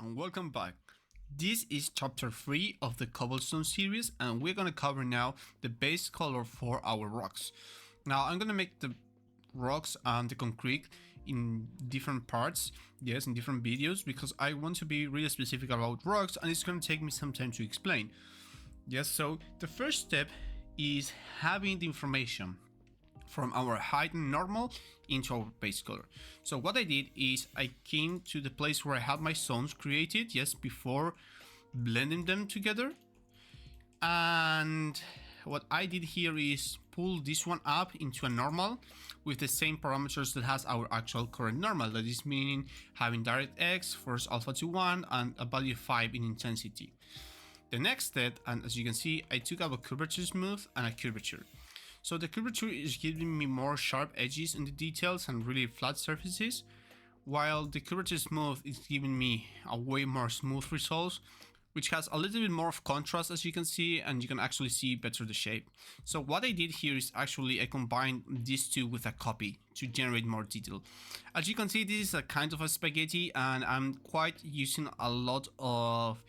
and welcome back. This is chapter 3 of the Cobblestone series, and we're going to cover now the base color for our rocks. Now I'm going to make the rocks and the concrete in different parts, yes, in different videos, because I want to be really specific about rocks and it's going to take me some time to explain. Yes, so the first step is having the information from our height and normal into our base color. So what I did is I came to the place where I had my zones created, yes, before blending them together. And what I did here is pull this one up into a normal with the same parameters that has our actual current normal. That is meaning having DirectX, force alpha to 1, and a value of 5 in intensity. The next step, and as you can see, I took up a curvature smooth and a curvature. So the curvature is giving me more sharp edges in the details and really flat surfaces, while the curvature smooth is giving me a way more smooth results, which has a little bit more of contrast, as you can see, and you can actually see better the shape. So what I did here is actually I combined these two with a copy to generate more detail. As you can see, this is a kind of a spaghetti, and I'm quite using a lot of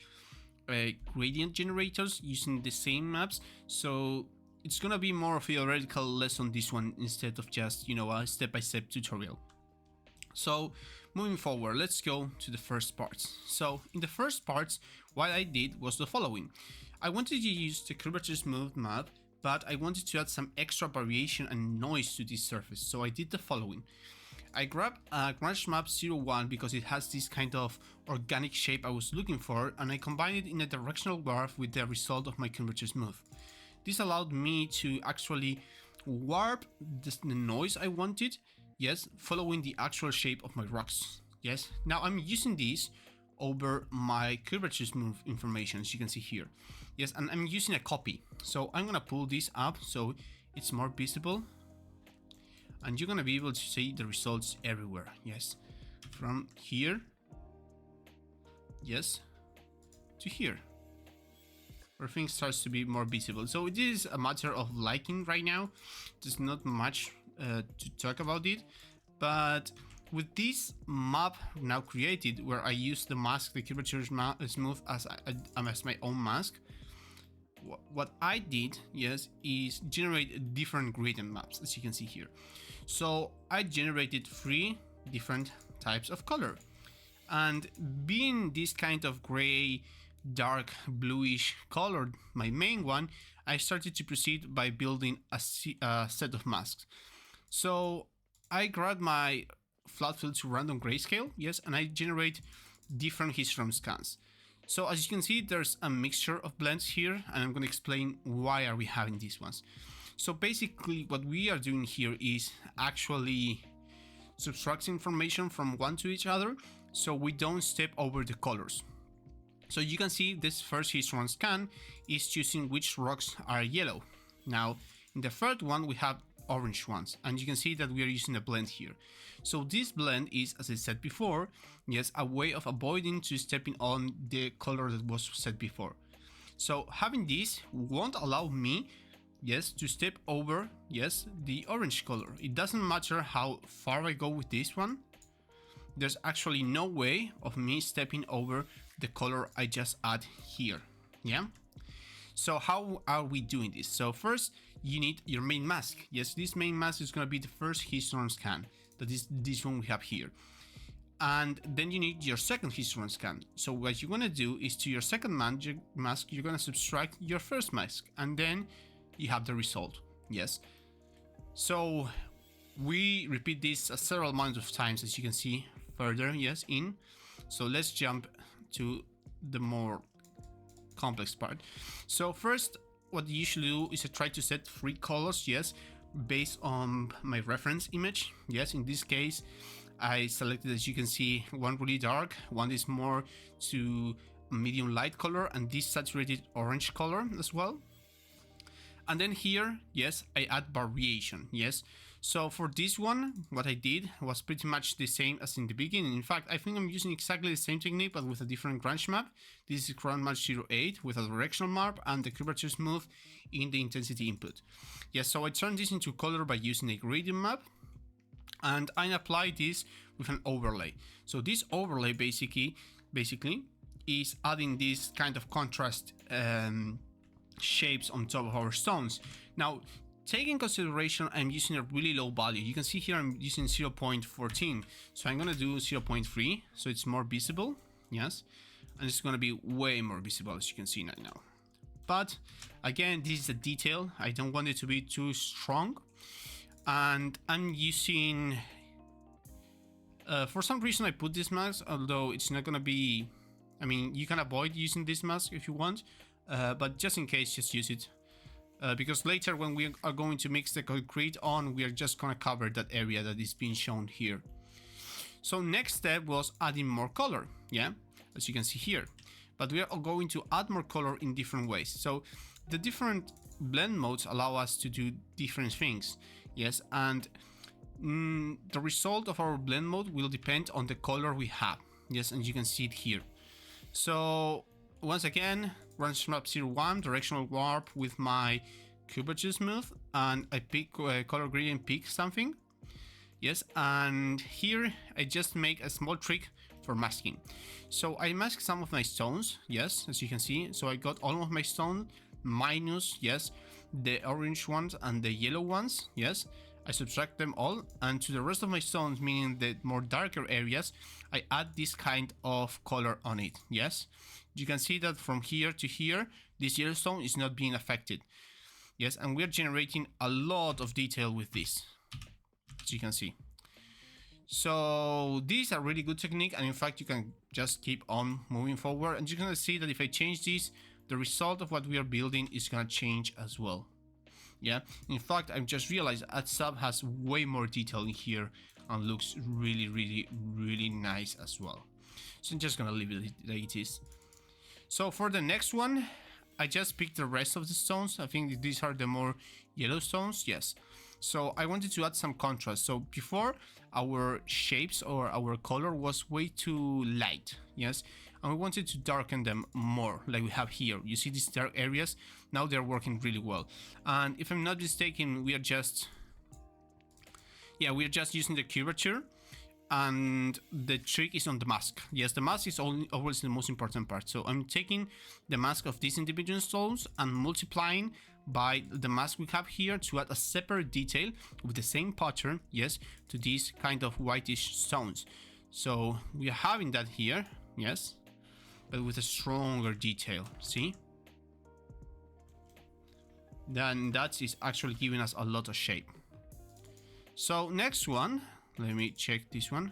gradient generators using the same maps, so it's gonna be more of a theoretical lesson this one instead of just, a step-by-step tutorial. So moving forward, let's go to the first parts. So in the first parts, what I did was the following. I wanted to use the curvature smooth map, but I wanted to add some extra variation and noise to this surface. So I did the following. I grabbed a Grunge Map 01 because it has this kind of organic shape I was looking for, and I combined it in a directional warp with the result of my curvature smooth. This allowed me to actually warp the noise I wanted, yes, following the actual shape of my rocks, yes. Now I'm using this over my curvature smooth information, as you can see here, yes, and I'm using a copy. So I'm gonna pull this up so it's more visible, and you're gonna be able to see the results everywhere, yes, from here, yes, to here, where things starts to be more visible. So it is a matter of liking right now. There's not much to talk about it, but with this map now created, where I use the mask, the curvature smooth as my own mask, what I did, yes, is generate different gradient maps, as you can see here. So I generated 3 different types of color, and being this kind of gray, dark bluish colored, my main one, I started to proceed by building a set of masks. So I grabbed my flat fill to random grayscale, yes, and I generate different histogram scans. So as you can see, there's a mixture of blends here, and I'm going to explain why are we having these ones. So basically what we are doing here is actually subtracting information from one to each other, so we don't step over the colors. So you can see this first histogram scan is choosing which rocks are yellow. Now in the third one we have orange ones, and you can see that we are using a blend here. So this blend is, as I said before, yes, a way of avoiding to stepping on the color that was set before. So having this won't allow me, yes, to step over, yes, the orange color. It doesn't matter how far I go with this one. There's actually no way of me stepping over the color I just add here, yeah? So how are we doing this? So first, you need your main mask. Yes, this main mask is going to be the first histogram scan. That is this one we have here. And then you need your second histogram scan. So what you're going to do is to your second mask, you're going to subtract your first mask, and then you have the result, yes? So we repeat this several amounts of times, as you can see further, yes, in. So let's jump to the more complex part. So first, what I usually do is I try to set 3 colors, yes, based on my reference image. Yes, in this case, I selected, as you can see, one really dark, one is more to medium light color, and this saturated orange color as well. And then here, yes, I add variation, yes. So for this one, what I did was pretty much the same as in the beginning. In fact, I think I'm using exactly the same technique, but with a different Grunge map. This is Grunge map 08 with a directional map and the curvature smooth in the intensity input. Yes, so I turned this into color by using a gradient map, and I apply this with an overlay. So this overlay basically basically, is adding this kind of contrast shapes on top of our stones. Now, take in consideration I'm using a really low value. You can see here I'm using 0.14, so I'm gonna do 0.3 so it's more visible. Yes, and it's gonna be way more visible, as you can see right now. But again, this is a detail. I don't want it to be too strong, and I'm using for some reason I put this mask, although it's not gonna be, I mean, you can avoid using this mask if you want, but just in case, just use it. Because later when we are going to mix the concrete on, we are just gonna cover that area that is being shown here. So next step was adding more color, yeah, as you can see here. But we are going to add more color in different ways. So the different blend modes allow us to do different things, yes, and the result of our blend mode will depend on the color we have, yes, and you can see it here. So once again, Grunge Map 01 directional warp with my curvature smooth, and I pick color gradient, pick something, yes, and here I just make a small trick for masking. So I mask some of my stones, yes, as you can see. So I got all of my stone minus, yes, the orange ones and the yellow ones, yes. I subtract them all, and to the rest of my stones, meaning the more darker areas, I add this kind of color on it, yes. You can see that from here to here, this yellow stone is not being affected, yes, and we're generating a lot of detail with this, as you can see. So this is a really good technique, and in fact you can just keep on moving forward, and you're gonna see that if I change this, the result of what we are building is gonna change as well. Yeah, in fact I've just realized AdSub has way more detail in here and looks really nice as well. So I'm just gonna leave it like it is. So for the next one, I just picked the rest of the stones. I think these are the more yellow stones, yes. So I wanted to add some contrast. So before, our shapes or our color was way too light, yes, and we wanted to darken them more, like we have here. You see these dark areas? Now they're working really well. And if I'm not mistaken, we are just using the curvature, and the trick is on the mask. Yes, the mask is always the most important part. So I'm taking the mask of these individual stones and multiplying by the mask we have here to add a separate detail with the same pattern, yes, to these kind of whitish stones. So we are having that here, yes, but with a stronger detail, see? Then that is actually giving us a lot of shape. So next one, let me check this one,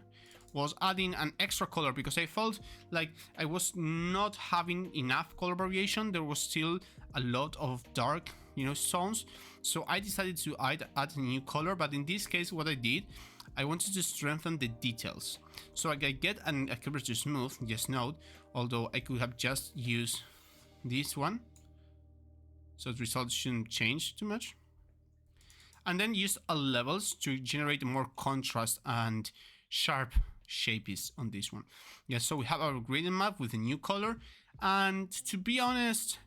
was adding an extra color, because I felt like I was not having enough color variation. There was still a lot of dark, you know, stones. So I decided to add a new color, but in this case what I did, I wanted to strengthen the details. So I get a curvature smooth, just note, although I could have just used this one, so the results shouldn't change too much. And then use a levels to generate more contrast and sharp shapes on this one. Yeah, so we have our gradient map with a new color, and to be honest,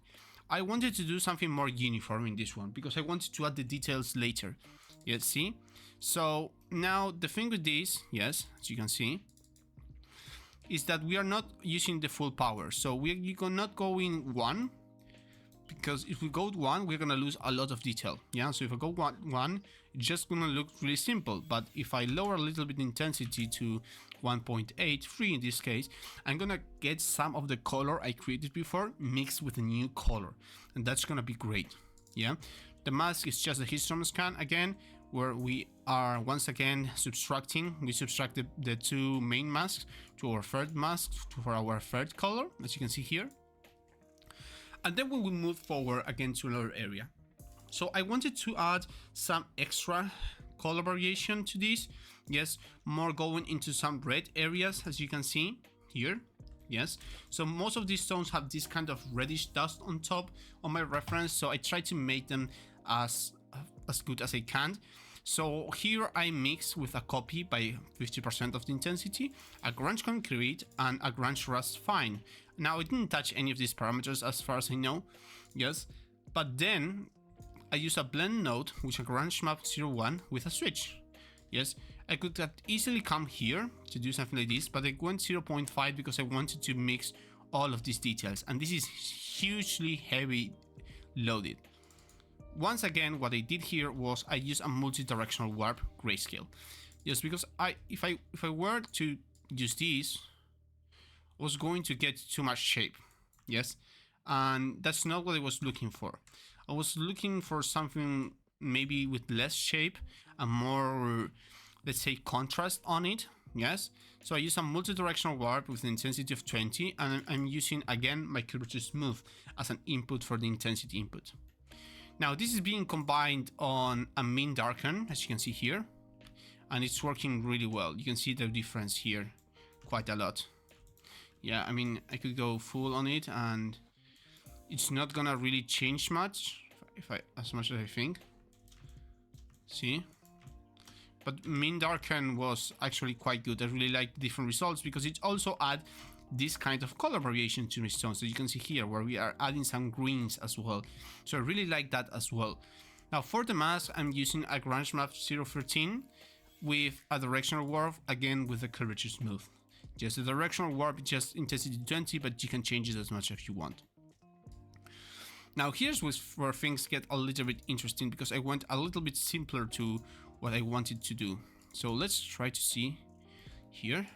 I wanted to do something more uniform in this one because I wanted to add the details later. Yeah, see? So now the thing with this, yes, as you can see, is that we are not using the full power. So we cannot go in 1, because if we go 1, we're gonna lose a lot of detail. Yeah, so if I go 1, it's just gonna look really simple. But if I lower a little bit intensity to 1.83 in this case, I'm gonna get some of the color I created before mixed with a new color, and that's gonna be great. Yeah, the mask is just a histogram scan again, where we are once again subtracting. We subtracted the 2 main masks to our third mask for our third color, as you can see here. And then we will move forward again to another area. So I wanted to add some extra color variation to this. Yes, more going into some red areas, as you can see here. Yes, so most of these stones have this kind of reddish dust on top on my reference, so I try to make them as good as I can. So here I mix with a copy by 50% of the intensity, a grunge concrete, and a grunge rust fine. Now I didn't touch any of these parameters as far as I know, yes, but then I use a blend node, which is a grunge map 01 with a switch, yes, I could have easily come here to do something like this, but I went 0.5 because I wanted to mix all of these details, and this is hugely heavy loaded. Once again, what I did here was I used a multi-directional warp grayscale, just because if I were to use this, I was going to get too much shape, yes, and that's not what I was looking for. I was looking for something maybe with less shape and more, let's say, contrast on it, yes. So I use a multi-directional warp with an intensity of 20, and I'm using again my curvature smooth as an input for the intensity input. Now this is being combined on a min darken, as you can see here, and it's working really well. You can see the difference here quite a lot. Yeah, I mean, I could go full on it and it's not gonna really change much as much as I think. See? But min darken was actually quite good. I really like the different results because it also adds this kind of color variation to the stones that you can see here, where we are adding some greens as well. So I really like that as well. Now for the mask, I'm using a Grunge Map 013 with a directional warp, again with the curvature smooth. Just the directional warp, just intensity 20, but you can change it as much as you want. Now here's where things get a little bit interesting, because I went a little bit simpler to what I wanted to do. So let's try to see here.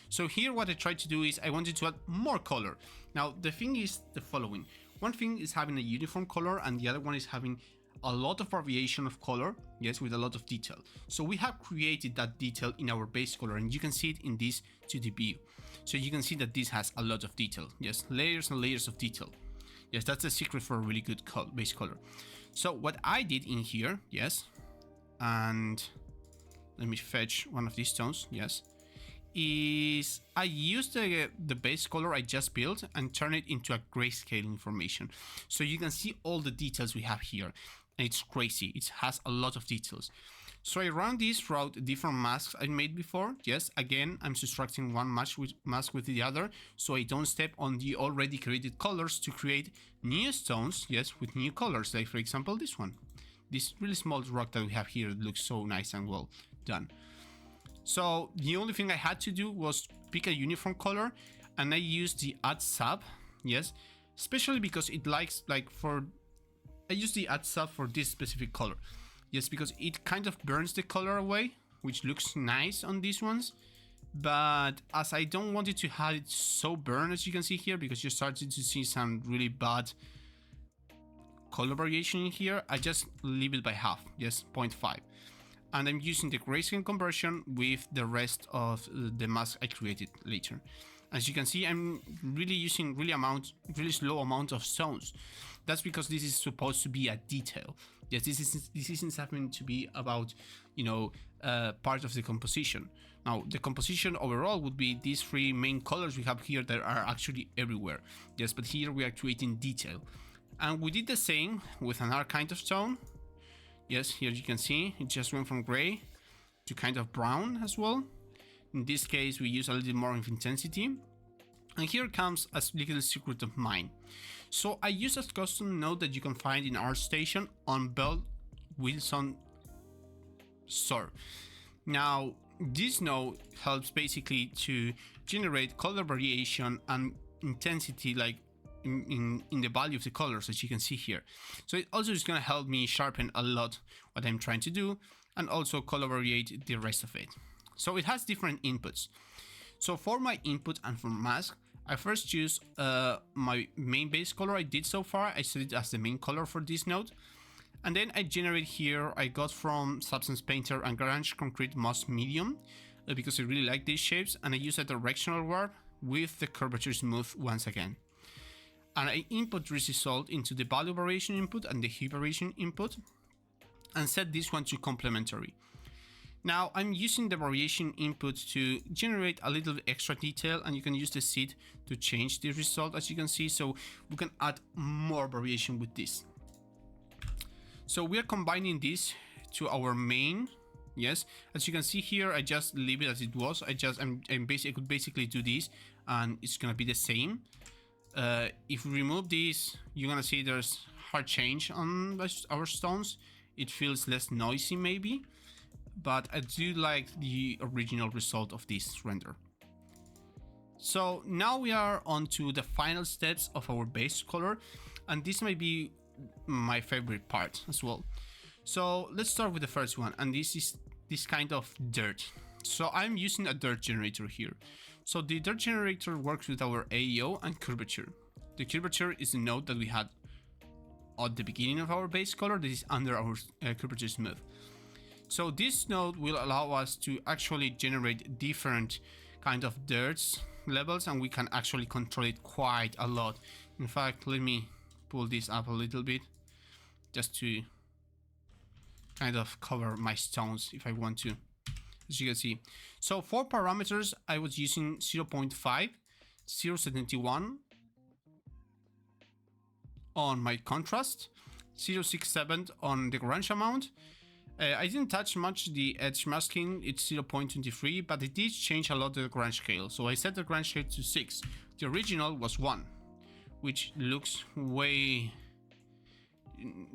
So here what I tried to do is I wanted to add more color. Now the thing is the following. One thing is having a uniform color, and the other one is having a lot of variation of color, yes, with a lot of detail. So we have created that detail in our base color, and you can see it in this 2D view. So you can see that this has a lot of detail, yes, layers and layers of detail. Yes, that's the secret for a really good base color. So what I did in here, yes, and let me fetch one of these stones, yes, is I used the base color I just built and turn it into a grayscale information. So you can see all the details we have here. And it's crazy. It has a lot of details. So I run this throughout different masks I made before. Yes, again, I'm subtracting one mask with the other, so I don't step on the already created colors to create new stones, yes, with new colors. Like for example, this one. This really small rock that we have here looks so nice and well done. So the only thing I had to do was pick a uniform color, and I used the add sub, yes, especially because it likes, I use the add sub for this specific color, yes, because it kind of burns the color away, which looks nice on these ones. But as I don't want it to have it so burned, as you can see here, because you're starting to see some really bad color variation in here, I just leave it by half, yes, 0.5. And I'm using the grayscale conversion with the rest of the mask I created later. As you can see, I'm really using really slow amount of stones. That's because this is supposed to be a detail. Yes, this isn't something to be about, you know, part of the composition. Now, the composition overall would be these three main colors we have here that are actually everywhere. Yes, but here we are creating detail. And we did the same with another kind of stone. Yes, here you can see it just went from gray to kind of brown as well. In this case, we use a little more of intensity. And here comes a little secret of mine. So I use a custom node that you can find in ArtStation on Bell Wilson store. Now, this node helps basically to generate color variation and intensity, like in the value of the colors, as you can see here. So it also is going to help me sharpen a lot what I'm trying to do, and also color variate the rest of it. So it has different inputs. So for my input and for mask, I first choose my main base color I did so far. I set it as the main color for this node. And then I generate here, I got from Substance Painter and Garage Concrete Moss Medium, because I really like these shapes, and I use a directional warp with the curvature smooth once again. And I input this result into the value variation input and the hue variation input, and set this one to complementary. Now I'm using the variation input to generate a little extra detail, and you can use the seed to change the result, as you can see, so we can add more variation with this. So we are combining this to our main. Yes, as you can see here, I just leave it as it was. I could basically do this, and it's gonna be the same. If we remove this, you're gonna see there's hard change on our stones. It feels less noisy maybe, but I do like the original result of this render. So now we are on to the final steps of our base color, and this might be my favorite part as well. So let's start with the first one, and this is this kind of dirt. So I'm using a dirt generator here. So the dirt generator works with our AEO and curvature. The curvature is the node that we had at the beginning of our base color that is under our curvature smooth. So this node will allow us to actually generate different kind of dirts levels, and we can actually control it quite a lot. In fact, let me pull this up a little bit just to kind of cover my stones if I want to, as you can see. So for parameters, I was using 0.5, 0.71 on my contrast, 0.67 on the grunge amount. I didn't touch much the edge masking, it's 0.23, but it did change a lot the grunge scale. So I set the grunge scale to 6. The original was 1, which looks way...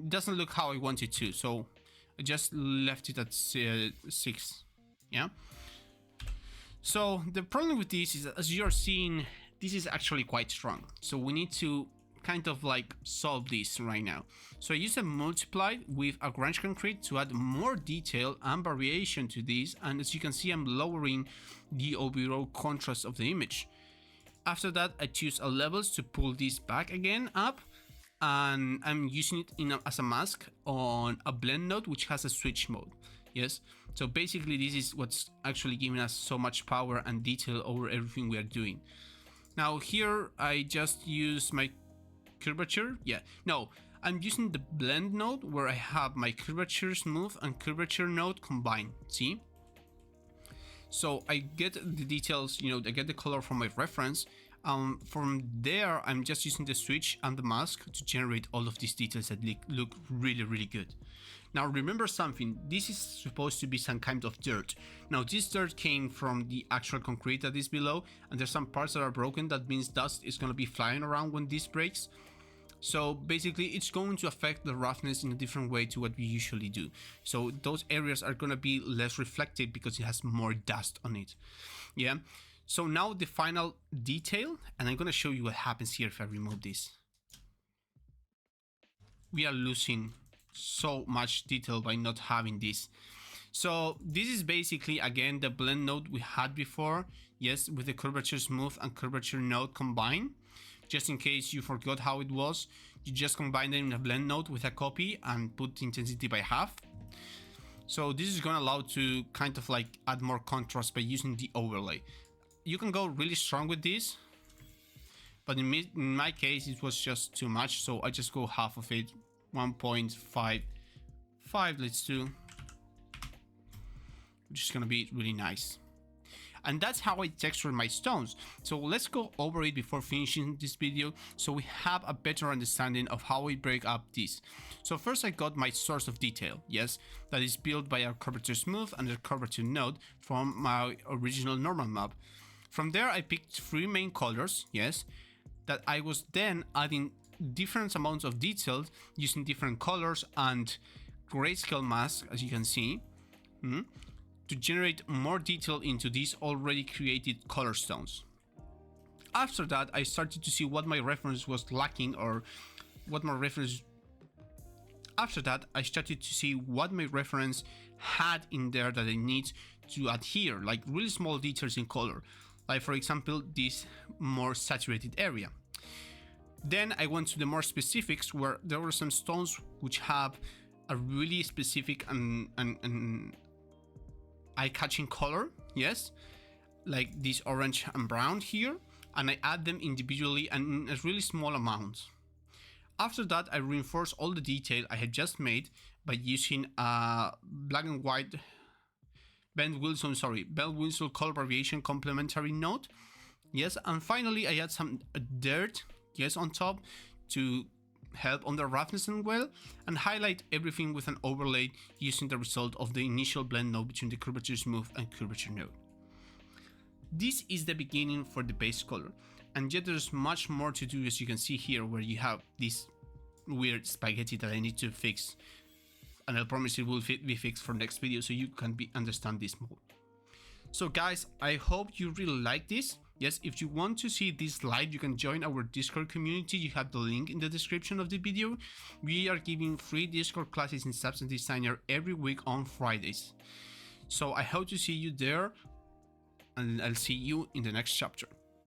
doesn't look how I want it to, so I just left it at 6. Yeah. So the problem with this is, as you're seeing, this is actually quite strong. So we need to kind of like solve this right now. So I use a multiply with a grunge concrete to add more detail and variation to this, and as you can see, I'm lowering the overall contrast of the image. After that, I choose a levels to pull this back again up, and I'm using it as a mask on a blend node which has a switch mode. Yes, so basically this is what's actually giving us so much power and detail over everything we are doing. Now here I just use my curvature. I'm using the blend node where I have my curvature smooth and curvature node combined. See? So I get the details, I get the color from my reference. From there, I'm just using the switch and the mask to generate all of these details that look really, really good. Now remember something, this is supposed to be some kind of dirt. Now this dirt came from the actual concrete that is below, and there's some parts that are broken. That means dust is going to be flying around when this breaks. So basically it's going to affect the roughness in a different way to what we usually do. So those areas are going to be less reflective because it has more dust on it. Yeah. So now the final detail, and I'm going to show you what happens here if I remove this. We are losing so much detail by not having this. So this is basically again the blend node we had before. Yes, with the curvature smooth and curvature node combined. Just in case you forgot how it was, you just combine them in a blend node with a copy and put the intensity by half. So this is going to allow to kind of like add more contrast by using the overlay. You can go really strong with this, but in my case it was just too much, so I just go half of it, 1.55 let's do, which is going to be really nice. And that's how I texture my stones. So let's go over it before finishing this video, so we have a better understanding of how we break up this. So first I got my source of detail, yes, that is built by our curvature smooth and the curvature node from my original normal map. From there I picked 3 main colors, yes, that I was then adding different amounts of detail using different colors and grayscale mask, as you can see, to generate more detail into these already created color stones. After that, I started to see what my reference was lacking, or what my reference... After that, I started to see what my reference had in there that I need to adhere, like really small details in color. Like for example, this more saturated area. Then I went to the more specifics, where there were some stones which have a really specific and eye-catching color, yes, like this orange and brown here, and I add them individually and in a really small amount. After that, I reinforce all the detail I had just made by using a black and white Ben Wilson color variation complementary node, yes, and finally I add some dirt, yes, on top to help on the roughness and well, and highlight everything with an overlay using the result of the initial blend node between the curvature smooth and curvature node. This is the beginning for the base color, and yet there's much more to do, as you can see here, where you have this weird spaghetti that I need to fix and I promise it will be fixed for next video so you can understand this more. So guys, I hope you really like this. Yes, if you want to see this live, you can join our Discord community. You have the link in the description of the video. We are giving free Discord classes in Substance Designer every week on Fridays. So I hope to see you there, and I'll see you in the next chapter.